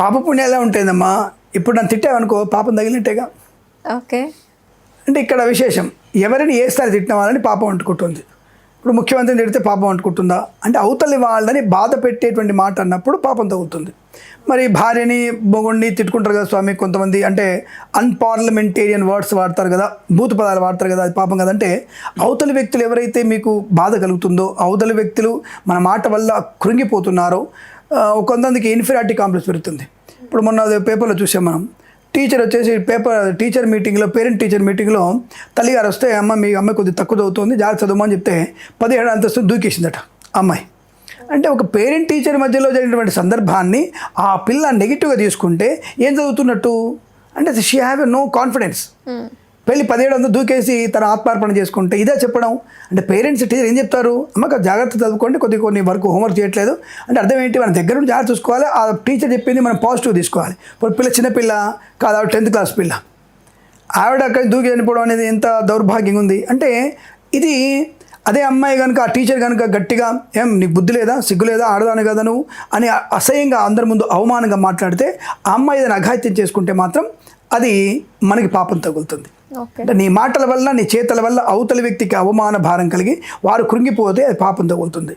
పాపపుణ్యం ఎలా ఉంటుందమ్మా? ఇప్పుడు నన్ను తిట్టావనుకో పాపం తగిలినట్టేగా. ఓకే. అంటే ఇక్కడ విశేషం, ఎవరిని ఏ స్థాయి తిట్టిన వాళ్ళని పాపం అంటుకుంటుంది. ఇప్పుడు ముఖ్యమంత్రిని తిడితే పాపం అంటుకుంటుందా అంటే అవతలి వాళ్ళని బాధ పెట్టేటువంటి మాట అన్నప్పుడు పాపం తగులుతుంది. మరి భార్యని మొగుడిని తిట్టుకుంటారు కదా స్వామి కొంతమంది, అంటే అన్పార్లమెంటేరియన్ వర్డ్స్ వాడతారు కదా, భూత పదాలు వాడతారు కదా, అది పాపం కదంటే అవతలి వ్యక్తులు ఎవరైతే మీకు బాధ కలుగుతుందో, అవతలి వ్యక్తులు మన మాట వల్ల కృంగిపోతున్నారో, కొంతమందికి ఇన్ఫీరియారిటీ కాంప్లెక్స్ పెరుగుతుంది. ఇప్పుడు మొన్న పేపర్లో చూసాం మనం, టీచర్ వచ్చేసి టీచర్ మీటింగ్లో, పేరెంట్ టీచర్ మీటింగ్లో తల్లిగారు వస్తే మీ అమ్మాయి కొద్దిగా తక్కువ చదువుతుంది జాగ్రత్త చదవమని చెప్తే 17 అంతస్తు దూకేసిందట అమ్మాయి. అంటే ఒక పేరెంట్ టీచర్ మధ్యలో జరిగినటువంటి సందర్భాన్ని ఆ పిల్ల నెగిటివ్గా తీసుకుంటే ఏం చదువుతున్నట్టు అంటే షీ హ్యావ్ నో కాన్ఫిడెన్స్. పెళ్ళి 17 అంతా దూకేసి తన ఆత్మార్పణ చేసుకుంటే ఇదే చెప్పడం అంటే పేరెంట్స్ టీచర్ ఏం చెప్తారు, అమ్మక జాగ్రత్త చదువుకోండి, కొన్ని వరకు హోంవర్క్ చేయట్లేదు అంటే అర్థం ఏంటి, మన దగ్గర నుంచి జాగ్రత్త చూసుకోవాలి, ఆ టీచర్ చెప్పింది మనం పాజిటివ్ తీసుకోవాలి. ఇప్పుడు పిల్ల చిన్నపిల్ల కాదు, ఆవిడ 10th క్లాస్ పిల్ల, ఆవిడ అక్కడ దూకి చనిపోవడం అనేది ఎంత దౌర్భాగ్యంగా ఉంది. అంటే ఇది అదే అమ్మాయి కనుక ఆ టీచర్ కనుక గట్టిగా ఏం నీకు బుద్ధి లేదా, సిగ్గు లేదా, ఆడదాను కదా నువ్వు అని అసహ్యంగా అందరి ముందు అవమానంగా మాట్లాడితే, ఆ అమ్మాయి ఏదైనా అఘాయిత్యం చేసుకుంటే మాత్రం అది మనకి పాపం తగులుతుంది. అంటే నీ మాటల వల్ల నీ చేతల వల్ల అవతలి వ్యక్తికి అవమాన భారం కలిగి వారు కృంగిపోతే అది పాపం తగులుతుంది.